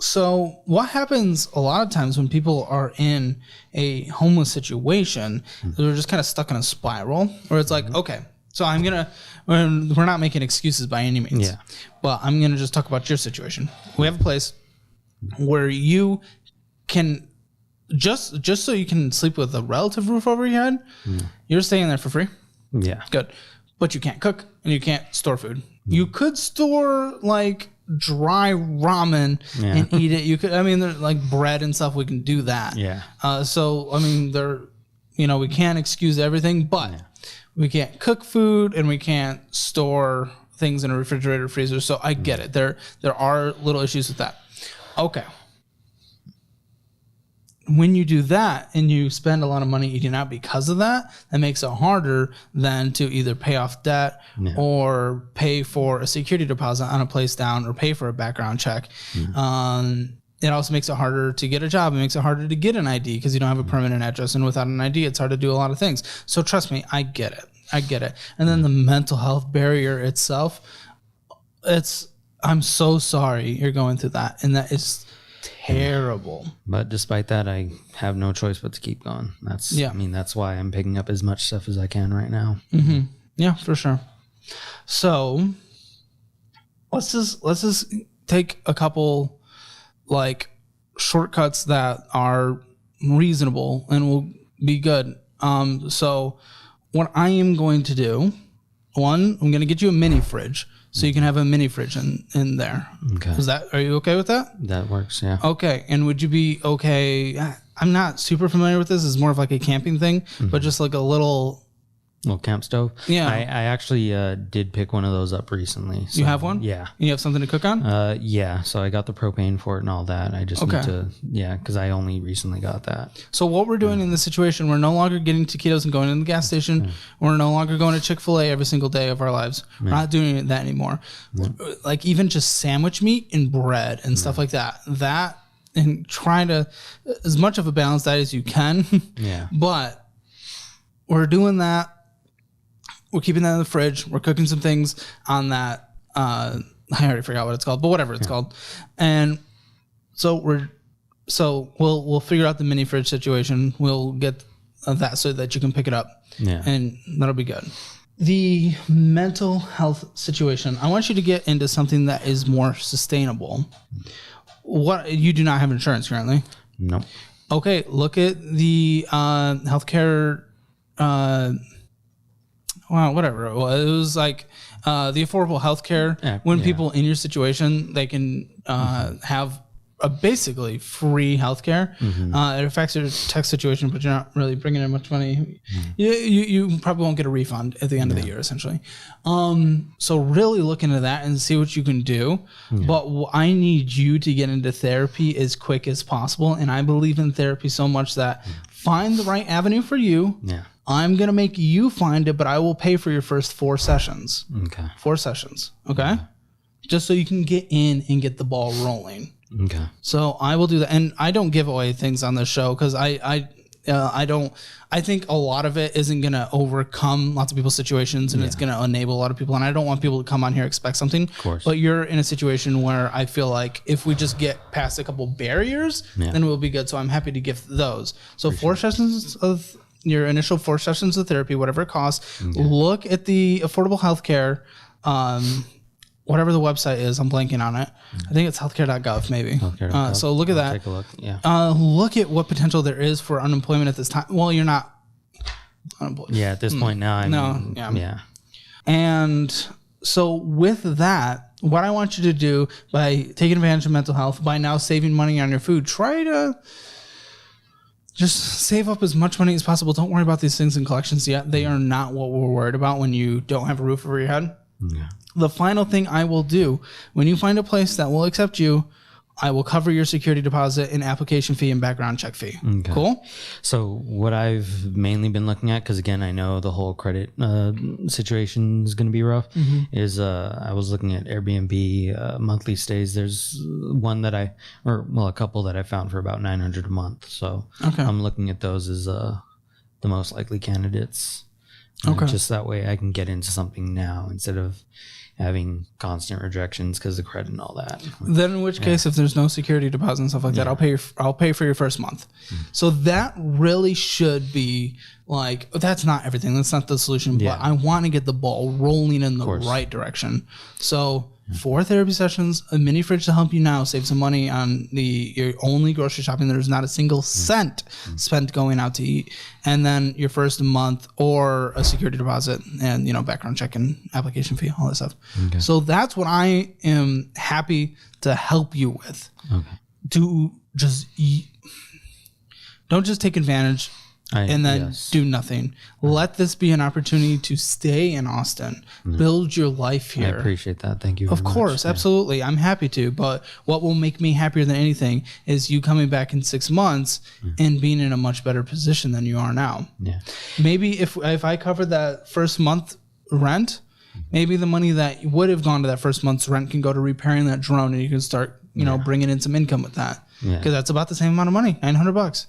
So what happens a lot of times when people are in a homeless situation, they're just kind of stuck in a spiral where it's like, okay, so we're not making excuses by any means, but I'm going to just talk about your situation. We have a place where you can just so you can sleep with a relative roof over your head. You're staying there for free. Yeah. Good. But you can't cook and you can't store food. You could store like dry ramen and eat it. You could, I mean, there's like bread and stuff. We can do that. Yeah. So, I mean, we can't excuse everything, but we can't cook food and we can't store things in a refrigerator, freezer. So I get it. There are little issues with that. Okay. When you do that and you spend a lot of money eating out because of that, that makes it harder than to either pay off debt or pay for a security deposit on a place down or pay for a background check. It also makes it harder to get a job. It makes it harder to get an ID because you don't have a permanent address. And without an ID, it's hard to do a lot of things. So trust me, I get it. And then the mental health barrier itself, I'm so sorry you're going through that. And that is terrible. But despite that, I have no choice but to keep going. I mean, that's why I'm picking up as much stuff as I can right now. Yeah, for sure. So let's just take a couple like shortcuts that are reasonable and will be good. So what I am going to do, one, I'm going to get you a mini fridge. So you can have a mini fridge in there. Okay. Are you okay with that? That works, yeah. Okay. And would you be okay? I'm not super familiar with this. It's more of like a camping thing, but just like a little camp stove. Yeah. I actually did pick one of those up recently. So, you have one? Yeah. You have something to cook on? Yeah. So I got the propane for it and all that. I just need to, because I only recently got that. So what we're doing in this situation, we're no longer getting taquitos and going to the gas station. We're no longer going to Chick-fil-A every single day of our lives. We're not doing that anymore. Like even just sandwich meat and bread and stuff like that. And trying to, as much of a balanced diet as you can. Yeah. But we're doing that. We're keeping that in the fridge. We're cooking some things on that. I already forgot what it's called, but whatever it's called. And so we'll figure out the mini fridge situation. We'll get that so that you can pick it up. Yeah. And that'll be good. The mental health situation. I want you to get into something that is more sustainable. You do not have insurance currently? No. Okay. Look at the healthcare. Whatever it was like the affordable healthcare. When people in your situation, they can have a basically free healthcare. It affects your tax situation, but you're not really bringing in much money. You probably won't get a refund at the end of the year, essentially. So really look into that and see what you can do. But I need you to get into therapy as quick as possible. And I believe in therapy so much that find the right avenue for you. Yeah. I'm going to make you find it, but I will pay for your first 4 sessions. Okay. 4 sessions. Okay. Just so you can get in and get the ball rolling. Okay. So I will do that. And I don't give away things on this show because I think a lot of it isn't going to overcome lots of people's situations and it's going to enable a lot of people. And I don't want people to come on here expect something. Of course. But you're in a situation where I feel like if we just get past a couple barriers, then we'll be good. So I'm happy to give those. So 4 sessions of your initial 4 sessions of therapy, whatever it costs. Look at the affordable healthcare, whatever the website is. I'm blanking on it. I think it's healthcare.gov maybe. Healthcare.gov. So look at that. Take a look. Yeah. Look at what potential there is for unemployment at this time. Well, you're not unemployed. Yeah. At this point now, Yeah. And so with that, what I want you to do by taking advantage of mental health, by now saving money on your food, try to just save up as much money as possible. Don't worry about these things in collections yet. They are not what we're worried about when you don't have a roof over your head. Yeah. The final thing I will do, when you find a place that will accept you, I will cover your security deposit and application fee and background check fee. Okay. Cool? So what I've mainly been looking at, because again, I know the whole credit situation is going to be rough, is I was looking at Airbnb monthly stays. There's one that a couple that I found for about $900 a month. So I'm looking at those as the most likely candidates. Okay. Just that way I can get into something now instead of having constant rejections because of credit and all that. Then in which case, if there's no security deposit and stuff like that, I'll pay for your first month. So that really should be like, that's not everything. That's not the solution, but I want to get the ball rolling in the right direction. So 4 therapy sessions, a mini fridge to help you now save some money on your only grocery shopping. There's not a single cent spent going out to eat. And then your first month or a security deposit and, background check and application fee, all that stuff. Okay. So that's what I am happy to help you with. Okay. To just, don't just take advantage and then do nothing. Let this be an opportunity to stay in Austin, build your life here. I appreciate that. Thank you very much. Of course, absolutely. I'm happy to. But what will make me happier than anything is you coming back in 6 months and being in a much better position than you are now. Yeah. Maybe if I covered that first month rent, maybe the money that would have gone to that first month's rent can go to repairing that drone, and you can start, bringing in some income with that. Because that's about the same amount of money, $900.